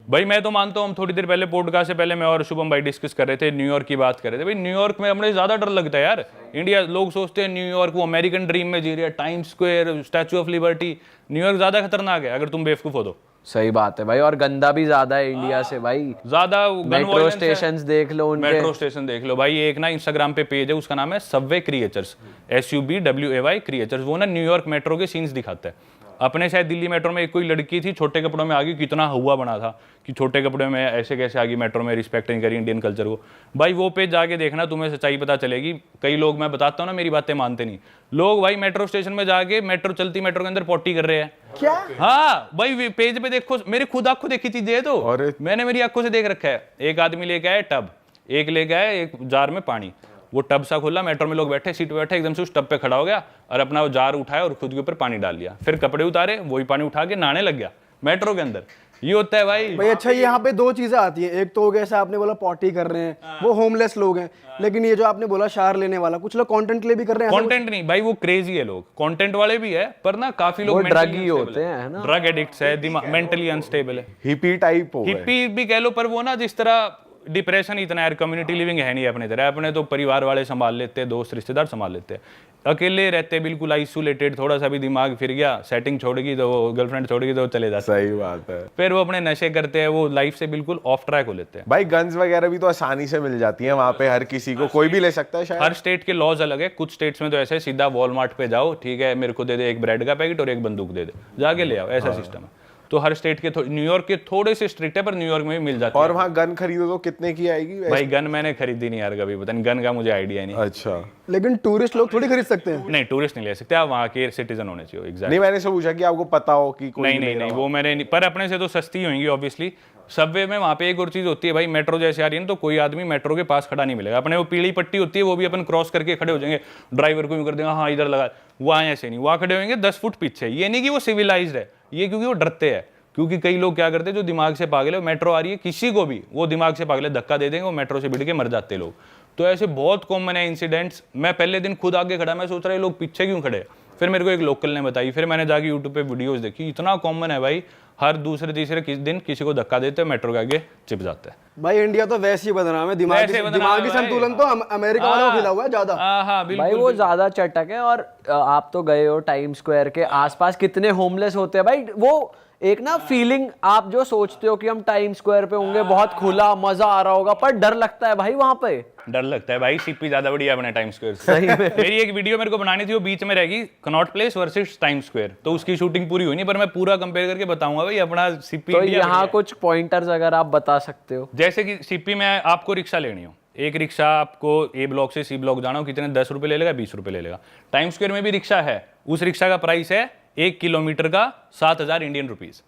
भाई मैं तो मानता हूँ, हम थोड़ी देर पहले पॉडकास्ट से पहले मैं और शुभम भाई डिस्कस कर रहे थे, न्यूयॉर्क की बात कर रहे थे। भाई न्यूयॉर्क में हमें ज्यादा डर लगता है यार। इंडिया, लोग सोचते हैं न्यूयॉर्क वो अमेरिकन ड्रीम में जी रही है, time square, statue of liberty. New York ज्यादा खतरनाक है अगर तुम बेवकूफ हो तो। सही बात है भाई, और गंदा भी ज्यादा है इंडिया से भाई। ज्यादा मेट्रो स्टेशन देख लो उनके, मेट्रो स्टेशन देख लो भाई। एक ना इंस्टाग्राम पे पेज है, उसका नाम है सबवे क्रिएचर्स, SUBWAY क्रिएचर्स। वो ना न्यूयॉर्क मेट्रो के सीन्स दिखाता है। अपने शायद दिल्ली मेट्रो में एक कोई लड़की थी, छोटे कपड़ों में आ गई, कितना हुआ बना था कि छोटे कपड़े में ऐसे कैसे आ गई मेट्रो में, रिस्पेक्ट नहीं करी इंडियन कल्चर को। भाई वो पेज जाके देखना, तुम्हें सच्चाई पता चलेगी। कई लोग, मैं बताता हूँ ना, मेरी बातें मानते नहीं लोग। भाई मेट्रो स्टेशन में जाके मेट्रो चलती मेट्रो के अंदर पॉटी कर रहे हैं। क्या? हाँ भाई, पेज पे देखो, मेरे खुद आंखों देखी चीजें है तो मैंने मेरी आंखों से देख रखा है। एक आदमी लेके आए टब, एक लेके आए एक जार में पानी। वो टब सा खोला, मेट्रो में लोग बैठे, सीट पे बैठे, एकदम से उस टब पे खड़ा हो गया और अपना वो जार उठाया और खुद के ऊपर पानी डाल लिया। फिर कपड़े उतारे, वही पानी उठा के नहाने लग गया मेट्रो के अंदर। ये होता है भाई। अच्छा, यहाँ पे दो चीजें आती हैं। एक तो हो गया ऐसा आपने बोला पॉटी कर रहे हैं, वो होमलेस लोग हैं। लेकिन ये जो आपने बोला शार लेने वाला, कुछ लोग कंटेंट के लिए भी कर रहे हैं। कंटेंट नहीं भाई, वो क्रेजी है लोग, कंटेंट वाले भी है, पर ना काफी लोग ड्रग ही होते हैं ना, ड्रग एडिक्ट्स है, दिमाग मेंटली अनस्टेबल है, हिपी टाइप हो गए। हिप्पी भी कह लो। पर वो ना जिस तरह डिप्रेशन इतना यार, कम्युनिटी लिविंग है नहीं अपने तरह। अपने तो परिवार वाले संभाल लेते हैं, दोस्त रिश्तेदार संभाल लेते हैं। अकेले रहते बिल्कुल आइसोलेटेड, थोड़ा सा भी दिमाग फिर गया, सेटिंग छोड़गी तो वो, गर्लफ्रेंड छोड़गी तो वो चले जाते। सही बात है। फिर वो अपने नशे करते हैं, वो लाइफ से बिल्कुल ऑफ ट्रैक हो लेते हैं। भाई गन्स वगैरह भी तो आसानी से मिल जाती हैं वहां पे, हर किसी को, कोई भी ले सकता है शायद। हर स्टेट के लॉज अलग है। कुछ स्टेट्स में तो ऐसे सीधा वॉलमार्ट पे जाओ, ठीक है मेरे को दे दे एक ब्रेड का पैकेट और एक बंदूक दे दे, जाके ले आओ, ऐसा सिस्टम है। तो हर स्टेट के, न्यूयॉर्क के थोड़े से स्ट्रिक्ट है, पर न्यूयॉर्क में भी मिल जाती है। और वहाँ गन खरीदो तो कितने की आएगी? भाई गन मैंने खरीदी नहीं यार कभी, पता नहीं, गन का मुझे आइडिया नहीं। अच्छा, लेकिन टूरिस्ट लोग थोड़ी खरीद सकते हैं। नहीं, टूरिस्ट नहीं ले सकते, आप वहाँ के सिटीजन होने चाहिए। एग्जैक्ट नहीं, मैंने से पूछा कि आपको पता हो कि कोई नहीं, वो मैंने नहीं, पर अपने से तो सस्ती होंगी ऑब्वियसली। सबवे में वहाँ पे एक और चीज होती है भाई, मेट्रो जैसे आ रही है ना, तो कोई आदमी मेट्रो के पास खड़ा नहीं मिलेगा। अपने वो पीली पट्टी होती है, वो भी अपन क्रॉस करके खड़े हो जाएंगे, ड्राइवर को यूं कर देंगे, हाँ इधर लगा। वहाँ ऐसे नहीं, वहाँ खड़े होंगे 10 फुट पीछे। ये नहीं कि वो सिविलाइज्ड है, ये क्योंकि वो डरते हैं। क्योंकि कई लोग क्या करते हैं, जो दिमाग से पागल है, मेट्रो आ रही है किसी को भी, वो दिमाग से पागल है, धक्का दे देंगे, वो मेट्रो से भिड़ के मर जाते लोग। तो ऐसे बहुत कॉमन है इंसिडेंट्स। मैं पहले दिन खुद आगे खड़ा, मैं सोच रहा है लोग पीछे क्यों खड़े। फिर मेरे को एक लोकल ने बताई, फिर मैंने जाके यूट्यूब पे वीडियोस देखी, इतना कॉमन है भाई। हर दूसरे तीसरे दिन किसी को धक्का देते हैं, मेट्रो के आगे चिप जाता है। भाई इंडिया तो वैसे ही बदनाम है, दिमागी संतुलन तो अमेरिका वालों को खिला हुआ है ज्यादा। हाँ भाई वो ज्यादा चटक है। और आप तो गए हो टाइम स्क्वायर के आसपास, कितने होमलेस होते हैं भाई। वो एक ना फीलिंग, आप जो सोचते हो कि हम टाइम स्क्वायर पे होंगे, बहुत खुला मजा आ रहा होगा, पर डर लगता है भाई वहां पे। डर लगता है भाई, सीपी ज्यादा बढ़िया अपने टाइम स्क्वायर से। सही में मेरी एक वीडियो मेरे को बनानी थी, वो बीच में रहेगी, Connaught place versus time square. तो उसकी शूटिंग पूरी हुई नहीं, पर मैं पूरा कंपेयर करके बताऊंगा भाई अपना सीपी। तो यहाँ कुछ पॉइंटर्स अगर आप बता सकते हो। जैसे कि सीपी में आपको रिक्शा लेनी हो, एक रिक्शा आपको ए ब्लॉक से सी ब्लॉक जाना हो, कितने 10 रुपए ले लेगा, 20 रुपए ले लेगा। टाइम स्क्वायर में भी रिक्शा है, उस रिक्शा का प्राइस है 1 किलोमीटर का 7,000 इंडियन रुपीज,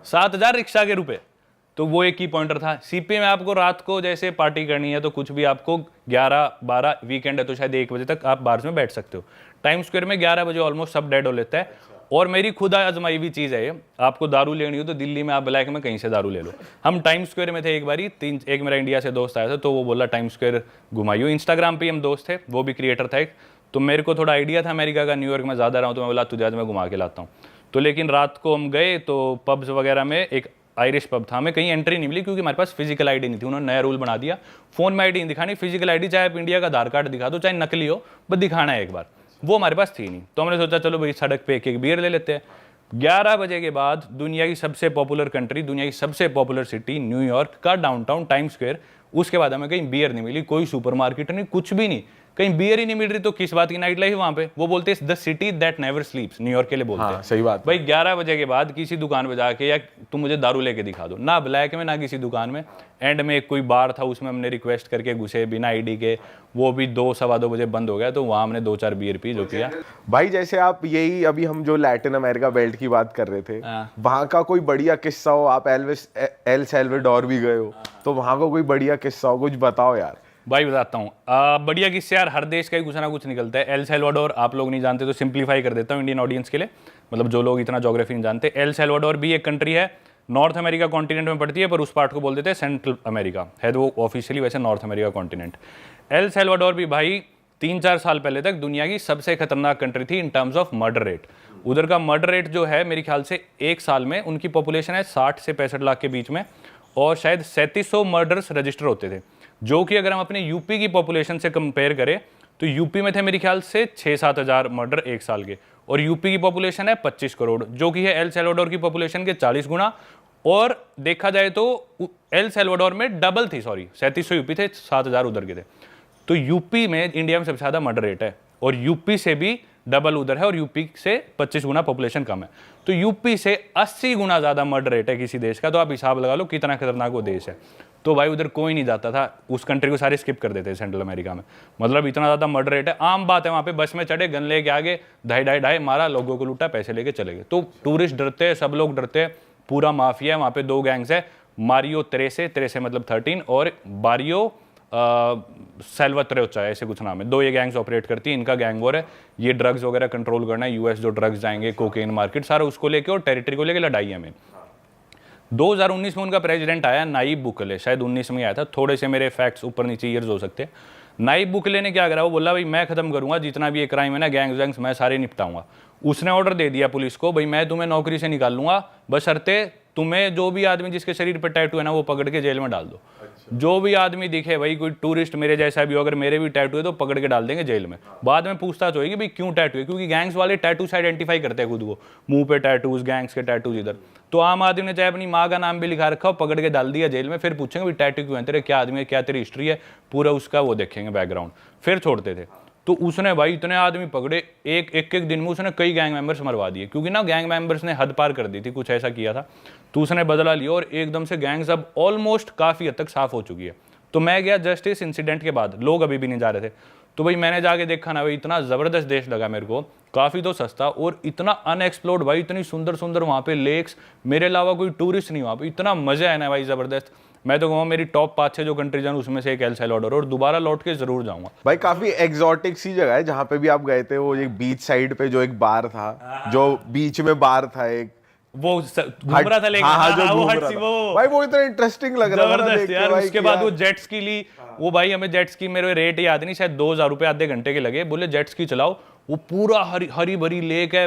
7,000 रिक्शा के रुपए। तो वो एक ही पॉइंटर था। सीपी में आपको रात को जैसे पार्टी करनी है तो कुछ भी आपको 11-12, वीकेंड है तो शायद 1 बजे तक आप बार्स में बैठ सकते हो। टाइम स्क्वायर में 11 बजे ऑलमोस्ट सब डेड हो लेता है। और मेरी खुद आजमाई हुई चीज़ है ये, आपको दारू लेनी हो तो दिल्ली में आप ब्लैक में कहीं से दारू ले लो। हम टाइम स्क्वायर में थे एक बारी, एक मेरा इंडिया से दोस्त आया था, तो वो बोला टाइम स्क्वायर घुमाइयो। इंस्टाग्राम पे हम दोस्त थे, वो भी क्रिएटर था एक, तो मेरे को थोड़ा आइडिया था अमेरिका का, न्यूयॉर्क में ज़्यादा रहा हूँ, तो मैं बोला तुझे आज मैं घुमा के लाता हूँ। तो लेकिन रात को हम गए तो पब्स वगैरह में, एक आयरिश पब था, हमें कहीं एंट्री नहीं मिली क्योंकि हमारे पास फिजिकल आईडी नहीं थी। उन्होंने नया रूल बना दिया, फोन में आईडी नहीं दिखानी, फिजिकल आईडी चाहे आप इंडिया का आधार कार्ड दिखा दो, चाहे नकली हो, बस दिखाना है एक बार। वो हमारे पास थी नहीं, तो हमने सोचा चलो भाई सड़क पे एक बियर ले लेते हैं। 11 बजे के बाद दुनिया की सबसे पॉपुलर कंट्री, दुनिया की सबसे पॉपुलर सिटी न्यूयॉर्क का डाउनटाउन टाइम स्क्वायर, उसके बाद हमें कहीं बियर नहीं मिली, कोई सुपरमार्केट नहीं, कुछ भी नहीं, कहीं बियर ही नहीं मिल रही। तो किस बात की नाइट लाइफ वहां पे, वो बोलते हैं the city that never स्लीप्स, New York के लिए बोलते हैं। सही बात भाई 11 बजे के बाद किसी दुकान पे जाके, या तुम मुझे दारू लेके दिखा दो, ना ब्लैक में ना किसी दुकान में। एंड में कोई बार था, उसमें हमने रिक्वेस्ट करके घुसे बिना आईडी के, वो भी 2-2:15 बजे बंद हो गया, तो वहां हमने 2-4 बियर पी, जो किया। भाई जैसे आप यही अभी हम जो लैटिन अमेरिका बेल्ट की बात कर रहे थे, वहां का कोई बढ़िया किस्सा हो, आप एल सैल्वाडोर भी गए हो, तो वहां का कोई बढ़िया किस्सा हो, कुछ बताओ यार। भाई बताता हूँ, बढ़िया किस्से यार, हर देश का ही कुछ ना कुछ निकलता है। एल सैल्वाडोर आप लोग नहीं जानते तो सिंप्लीफाई कर देता हूँ इंडियन ऑडियंस के लिए, मतलब जो लोग इतना ज्योग्राफी नहीं जानते। एल सैल्वाडोर भी एक कंट्री है, नॉर्थ अमेरिका कॉन्टिनेंट में पड़ती है, पर उस पार्ट को बोल देते हैं सेंट्रल अमेरिका, है वो ऑफिशियली वैसे north America continent. L Salvador भी भाई 3-4 साल पहले तक दुनिया की सबसे खतरनाक कंट्री थी in terms of murder rate. उधर का मर्डर रेट जो है, मेरे ख्याल से एक साल में उनकी पॉपुलेशन है 60 से 65 लाख के बीच में, और शायद 3700 मर्डर्स रजिस्टर होते थे, जो कि अगर हम अपने यूपी की पॉपुलेशन से कंपेयर करें तो यूपी में थे मेरे ख्याल से 6-7 हज़ार मर्डर एक साल के, और यूपी की पॉपुलेशन है 25 करोड़, जो कि है एल सैल्वाडोर की पॉपुलेशन के 40 गुना। और देखा जाए तो एल सैल्वाडोर में डबल थी, सॉरी 3700 यूपी थे, 7000 उधर के थे। तो यूपी में इंडिया में सबसे ज़्यादा मर्डर रेट है, और यूपी से भी डबल उधर है, और यूपी से 25 गुना पॉपुलेशन कम है। तो यूपी से 80 गुना ज़्यादा मर्डर रेट है किसी देश का, तो आप हिसाब लगा लो कितना खतरनाक वो देश है। तो भाई उधर कोई नहीं जाता था, उस कंट्री को सारे स्किप कर देते सेंट्रल अमेरिका में, मतलब इतना ज़्यादा मर्डर रेट है। आम बात है, वहाँ पे बस में चढ़े, गन लेके आगे, ढाई मारा, लोगों को लूटा, पैसे लेके चले गए। तो टूरिस्ट डरते हैं, सब लोग डरते हैं, पूरा माफिया है वहाँ पे। 2 गैंग्स है, मारियो तेरेसे मतलब 13, और बारियो सेल्वात्रेचा, ऐसे कुछ नाम है। 2 ये गैंग्स ऑपरेट करती है, इनका गैंग वॉर है। ये ड्रग्स वगैरह कंट्रोल करना है, यूएस जो ड्रग्स जाएंगे, कोकेन मार्केट, सारा उसको लेके और टेरिटरी को लेके लड़ाई है में। 2019 में उनका प्रेसिडेंट आया नायब बुकले, शायद 19 में आया था, थोड़े से मेरे फैक्ट्स ऊपर नीचे ईयर्स हो सकते हैं। नायब बुकले ने क्या करा, वो बोला भाई मैं खत्म करूंगा जितना भी ये क्राइम है ना, गैंग्स मैं सारे निपटाऊंगा। उसने ऑर्डर दे दिया पुलिस को, भाई मैं तुम्हें नौकरी से निकाल लूंगा, बशर्ते तुम्हें जो भी आदमी जिसके शरीर पर टैटू है ना, वो पकड़ के जेल में डाल दो। जो भी आदमी दिखे, भाई कोई टूरिस्ट मेरे जैसा भी हो, अगर मेरे भी टैटू है तो पकड़ के डाल देंगे जेल में। बाद में पूछताछ होगी भाई क्यों टैटू है, क्योंकि गैंग्स वाले टैटू से आइडेंटिफाई करते हैं खुद को, मुंह पे टैटूज, गैंग्स के टैटूज इधर। तो आम आदमी ने चाहे अपनी माँ का नाम भी लिखा रखा हो, पकड़ के डाल दिया जेल में, फिर पूछेंगे भाई टैटू क्यों है तेरे, क्या आदमी है, क्या तेरी हिस्ट्री है, पूरा उसका वो देखेंगे बैकग्राउंड, फिर छोड़ते थे। तो उसने भाई इतने आदमी पकड़े, एक दिन में उसने कई गैंग मेंबर्स मरवा दिए, क्योंकि ना गैंग मेंबर्स ने हद पार कर दी थी, कुछ ऐसा किया था। तो उसने बदला लिया और एकदम से गैंग्स अब ऑलमोस्ट काफ़ी हद तक साफ हो चुकी है। तो मैं गया जस्ट इस इंसिडेंट के बाद, लोग अभी भी नहीं जा रहे थे, तो भाई मैंने जाके देखा ना भाई, इतना ज़बरदस्त देश लगा मेरे को, काफ़ी तो सस्ता और इतना अनएक्सप्लोर्ड भाई, इतनी सुंदर सुंदर वहाँ पे लेक्स, मेरे अलावा कोई टूरिस्ट नहीं वहाँ पे, इतना मज़ा है ना भाई ज़बरदस्त। मैं तो कहूँगा मेरी टॉप 5-6 जो कंट्रीज हैं उसमें से एक एल सैल्वाडोर, और दोबारा लौट के जरूर जाऊंगा भाई। काफी एग्जॉटिक सी जगह है जहाँ पे भी आप गए थे, वो एक बीच साइड पे जो एक बार था, जो बीच में बार था एक, वो घूम रहा था लेकिन, हाँ, जो वो घूम हट रहा सी था। वो भाई वो इतना इंटरेस्टिंग लग रहा था ना जबरदस्त देख के यार। भाई उसके कि बाद यार- वो जेट स्की ली, वो भाई हमें जेट स्की, मेरे रेट याद नहीं, शायद 2000 रुपये आधे घंटे के लगे, बोले जेट स्की चलाओ। वो पूरा हरी भरी लेक है,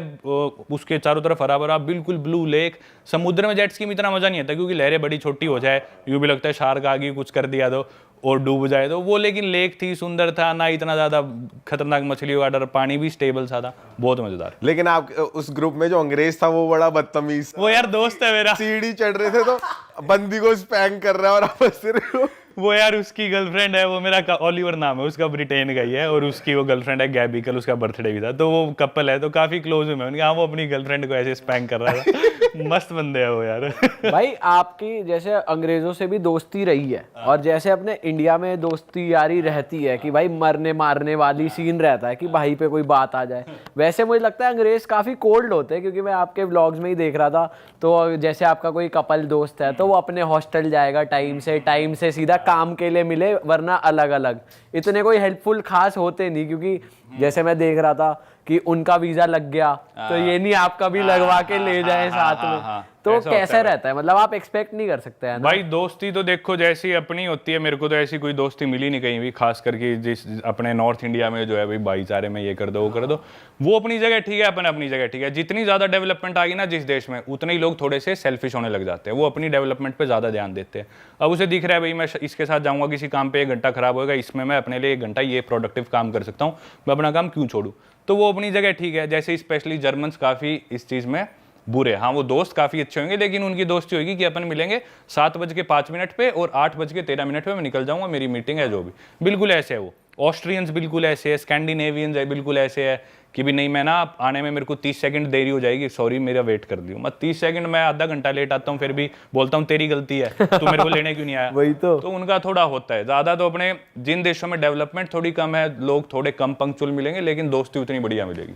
उसके चारों तरफ हरा भरा बिल्कुल ब्लू लेक। समुद्र में जेट स्की में इतना मजा नहीं आता, क्योंकि लहरें बड़ी छोटी हो जाए, यूं भी लगता है शार्क आ गई कुछ कर दिया तो और डूब जाए तो वो। लेकिन लेक थी, सुंदर था, ना इतना ज्यादा खतरनाक मछलियों का डर, पानी भी स्टेबल सा था, बहुत मजेदार। लेकिन आप उस ग्रुप में जो अंग्रेज था वो बड़ा बदतमीज, वो यार दोस्त है मेरा, सीढ़ी चढ़ रहे थे तो बंदी को स्पैंक कर रहा है और आप हंस रहे हो। वो यार उसकी गर्लफ्रेंड है, वो मेरा ओलिवर नाम है उसका, ब्रिटेन का ही है, और उसकी वो गर्लफ्रेंड है गैबी, कल उसका बर्थडे भी था, तो वो कपल है, तो काफी क्लोज हूँ मैं उनके। हाँ, वो अपनी गर्लफ्रेंड को ऐसे स्पैंक कर रहा था। मस्त बंदे है वो यार। भाई आपकी जैसे अंग्रेजों से भी दोस्ती रही है, और जैसे अपने इंडिया में दोस्ती यारी रहती है कि भाई मरने मारने वाली सीन रहता है कि भाई पे कोई बात आ जाए, वैसे मुझे लगता है अंग्रेज काफी कोल्ड होते हैं, क्योंकि मैं आपके व्लॉग्स में ही देख रहा था। तो जैसे आपका कोई कपल दोस्त है तो वो अपने हॉस्टल जाएगा टाइम से सीधा काम के लिए मिले, वरना अलग अलग। इतने कोई हेल्पफुल खास होते नहीं, क्योंकि जैसे मैं देख रहा था कि उनका वीजा लग गया तो ये नहीं आपका भी लगवा के ले जाए साथ में। तो कैसे रहता है, मतलब आप एक्सपेक्ट नहीं कर सकते हैं ना भाई। दोस्ती तो देखो जैसी अपनी होती है, मेरे को तो ऐसी कोई दोस्ती मिली नहीं कहीं भी, खास करके जिस अपने नॉर्थ इंडिया में जो है भाई भाईचारे में ये कर दो वो कर दो, वो अपनी जगह ठीक है, अपन अपनी जगह ठीक है। जितनी ज्यादा डेवलपमेंट आ गई ना जिस देश में, उतने ही लोग थोड़े से सेल्फिश होने लग जाते हैं, वो अपनी डेवलपमेंट पे ज्यादा ध्यान देते हैं। अब उसे दिख रहा है भाई मैं इसके साथ जाऊंगा किसी काम पे, 1 घंटा खराब होगा, इसमें मैं अपने लिए 1 घंटा ये प्रोडक्टिव काम कर सकता हूँ, मैं अपना काम क्यों छोड़ू। तो वो अपनी जगह ठीक है। जैसे स्पेशली जर्मन्स काफी इस चीज में बुरे, हाँ वो दोस्त काफी अच्छे होंगे, लेकिन उनकी दोस्ती होगी कि अपन मिलेंगे 7:05 पे और 8:13 पे मैं निकल जाऊंगा, मेरी मीटिंग है जो भी। बिल्कुल ऐसे है वो। ऑस्ट्रियंस बिल्कुल ऐसे है, स्कैंडिनेवियंस है बिल्कुल ऐसे है कि भी नहीं मैं ना आने में मेरे को 30 सेकंड देरी हो जाएगी, सॉरी मेरा वेट कर दियो। मैं 30 सेकंड मैं आधा घंटा लेट आता हूँ, फिर भी बोलता हूँ तेरी गलती है, तू मेरे को लेने क्यों नहीं आया। वही तो उनका थोड़ा होता है ज्यादा। तो अपने जिन देशों में डेवलपमेंट थोड़ी कम है, लोग थोड़े कम पंक्चुअल मिलेंगे, लेकिन दोस्ती उतनी बढ़िया मिलेगी।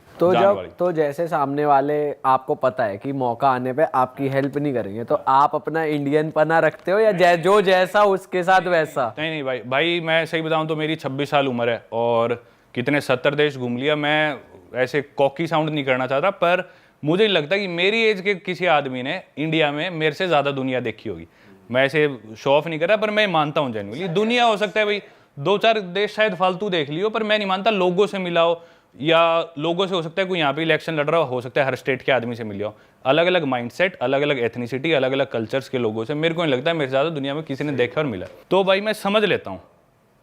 तो जैसे सामने वाले आपको पता है कि मौका आने पे आपकी हेल्प नहीं करेंगे, तो आप अपना इंडियन पना रखते हो या जो जैसा उसके साथ वैसा? नहीं भाई मैं सही बताऊं तो मेरी 26 साल उम्र है और कितने 70 देश घूम लिया। मैं ऐसे कॉकी साउंड नहीं करना चाहता, पर मुझे नहीं लगता कि मेरी एज के किसी आदमी ने इंडिया में मेरे से ज़्यादा दुनिया देखी होगी। मैं ऐसे शो ऑफ नहीं कर रहा, पर मैं मानता हूँ जेन्युइनली दुनिया हो सकता है भाई 2-4 देश शायद फालतू देख लियो, पर मैं नहीं मानता। लोगों से मिलाओ, या लोगों से हो सकता है, कोई यहाँ पे इलेक्शन लड़ रहा हो सकता है हर स्टेट के आदमी से मिल जाओ, अलग अलग माइंडसेट, अलग अलग एथनिसिटी, अलग अलग कल्चर्स के लोगों से मेरे को नहीं लगता है मेरे से ज़्यादा दुनिया में किसी ने देखा और मिला। तो भाई मैं समझ लेता हूँ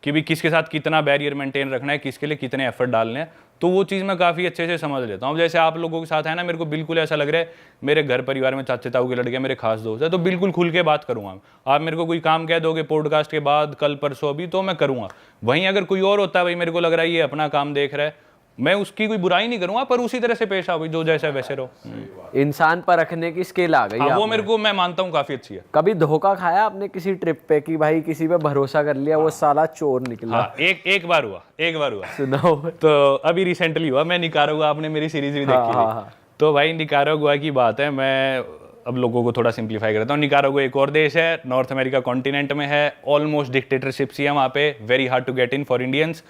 कि भी किसके साथ कितना बैरियर मेंटेन रखना है, किसके लिए कितने एफर्ट डालने हैं, तो वो चीज़ मैं काफ़ी अच्छे से समझ लेता हूँ। अब जैसे आप लोगों के साथ है ना, मेरे को बिल्कुल ऐसा लग रहा है मेरे घर परिवार में चाचे ताऊ के लड़के मेरे खास दोस्त है, तो बिल्कुल खुल के बात करूँगा। आप मेरे को कोई काम कह दोगे पॉडकास्ट के बाद, कल परसों अभी, तो मैं करूँगा। वहीं अगर कोई और होता है, भाई मेरे को लग रहा है ये अपना काम देख रहा है, मैं उसकी कोई बुराई नहीं करूँगा, पर उसी तरह से पेश आओ, जो जैसा वैसे रहो। इंसान पर रखने की स्किल आ गई हाँ, वो आपमें। मेरे को मैं मानता हूँ काफ़ी अच्छी है। कभी धोखा खाया आपने किसी ट्रिप पे कि भाई किसी पे भरोसा कर लिया, वो साला चोर निकला? हाँ, एक बार हुआ। सुनाओ। तो अभी रिसेंटली हुआ, मैं निकारागुआ, आपने मेरी सीरीज भी देखी थी। तो भाई निकारागुआ की बात है, मैं अब लोगों को थोड़ा सिंप्लीफाई करता हूँ। निकारागुआ एक और देश है, नॉर्थ अमेरिका कॉन्टिनेंट में है, ऑलमोस्ट डिक्टेटरशिप ही है वहाँ पे, very hard to get in for Indians.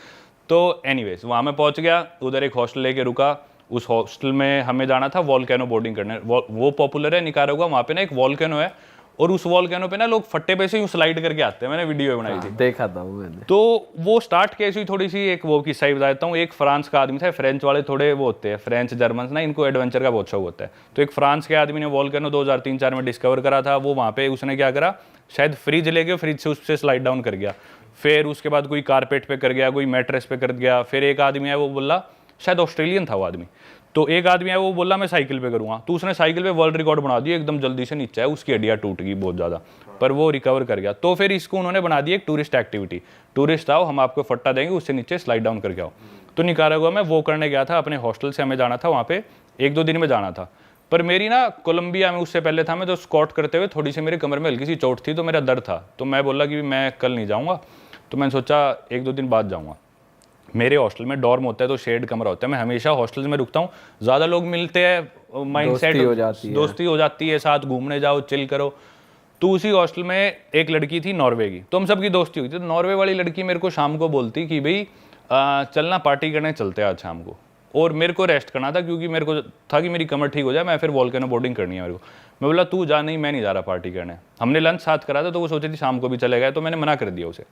तो एनीवेज वहाँ मैं पहुँच गया, उधर एक हॉस्टल लेके रुका। उस हॉस्टल में हमें जाना था वॉल्केनो बोर्डिंग करने। वो पॉपुलर है निकारागुआ, वहाँ पे ना एक वॉल्केनो है, और उस वॉल्केनो पे ना लोग फट्टे पे से यूँ स्लाइड करके आते हैं। मैंने वीडियो बनाई थी, देखा था वो मैंने। तो वो स्टार्ट कैसे हुई, थोड़ी सी एक वो किस्सा ही बताता हूँ। एक फ्रांस का आदमी था, फ्रेंच वाले थोड़े वो होते हैं, फ्रेंच जर्मन ना, इनको एडवेंचर का बहुत शौक होता है। तो एक फ्रांस के आदमी ने वॉल्केनो 2003-4 में डिस्कवर करा था। वो वहाँ पे उसने क्या करा, शायद फ्रिज लेके फ्रिज से उससे स्लाइड डाउन कर गया, फिर उसके बाद कोई कारपेट पे कर गया, कोई मैट्रेस पे कर गया। फिर एक आदमी है, वो बोला, शायद ऑस्ट्रेलियन था वो आदमी, तो एक आदमी है वो बोला मैं साइकिल पे करूँगा, तो उसने साइकिल पे वर्ल्ड रिकॉर्ड बना दिया, एकदम जल्दी से नीचे है, उसकी हड्डियाँ टूट गई बहुत ज़्यादा, पर वो रिकवर कर गया। तो फिर इसको उन्होंने बना दी एक टूरिस्ट एक्टिविटी, टूरिस्ट आओ, हम आपको फट्टा देंगे, उससे नीचे स्लाइड डाउन करके आओ। तो निकारागुआ में वो करने गया था, अपने हॉस्टल से हमें जाना था वहाँ पे, 1-2 दिन में जाना था। पर मेरी ना कोलंबिया में उससे पहले था मैं, तो स्कॉट करते हुए थोड़ी सी मेरे कमर में हल्की सी चोट थी, तो मेरा दर्द था। तो मैं बोला कि मैं कल नहीं जाऊँगा, तो मैंने सोचा 1-2 दिन बाद जाऊँगा। मेरे हॉस्टल में डॉर्म होता है, तो शेड कमरा होता है, मैं हमेशा हॉस्टल में रुकता हूँ। ज़्यादा लोग मिलते हैं, माइंड सेट दोस्ती हो जाती है, साथ घूमने जाओ, चिल करो। तो उसी हॉस्टल में एक लड़की थी नॉर्वे की, तो हम सबकी दोस्ती हुई थी। तो नॉर्वे वाली लड़की मेरे को शाम को बोलती कि भाई चलना पार्टी करने चलते हैं आज शाम को, और मेरे को रेस्ट करना था क्योंकि मेरे को था कि मेरी कमर ठीक हो जाए, मैं फिर वॉल्केनो बोर्डिंग करनी है मेरे को। मैं बोला तू जा, नहीं मैं नहीं जा रहा पार्टी करने। हमने लंच साथ करा था, तो वो सोची थी शाम को भी चले गए, तो मैंने मना कर दिया उसे।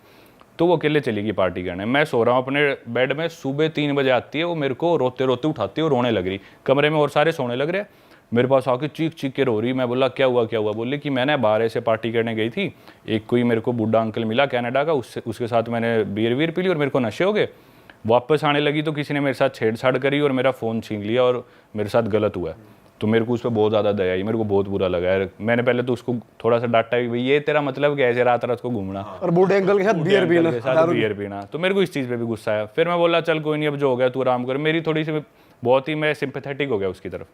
तो वो अकेले चली गई पार्टी करने। मैं सो रहा हूँ अपने बेड में, सुबह 3 बजे आती है, वो मेरे को रोते रोते उठाती है और रोने लग रही। कमरे में और सारे सोने लग रहे, मेरे पास आके चीख चीख के रो रही। मैं बोला क्या हुआ क्या हुआ? बोली कि मैंने बाहर से पार्टी करने गई थी, एक कोई मेरे को बूढ़ा अंकल मिला कनाडा का, उसके साथ मैंने बियर वीर पी ली और मेरे को नशे हो गए। वापस आने लगी तो किसी ने मेरे साथ छेड़छाड़ करी और मेरा फ़ोन छीन लिया और मेरे साथ गलत हुआ है। तो मेरे को उस पर बहुत ज़्यादा दया आई, मेरे को बहुत बुरा लगा यार। मैंने पहले तो उसको थोड़ा सा डांटा कि भाई ये तेरा मतलब क्या है, ऐसे रात रात को घूमना और बूढ़े अंकल के साथ बियर पीना। तो मेरे को इस चीज़ पे भी गुस्सा आया। फिर मैं बोला चल कोई नहीं, अब जो हो गया तू आराम कर। मेरी थोड़ी सी बहुत ही मैं सिंपैथेटिक हो गया उसकी तरफ।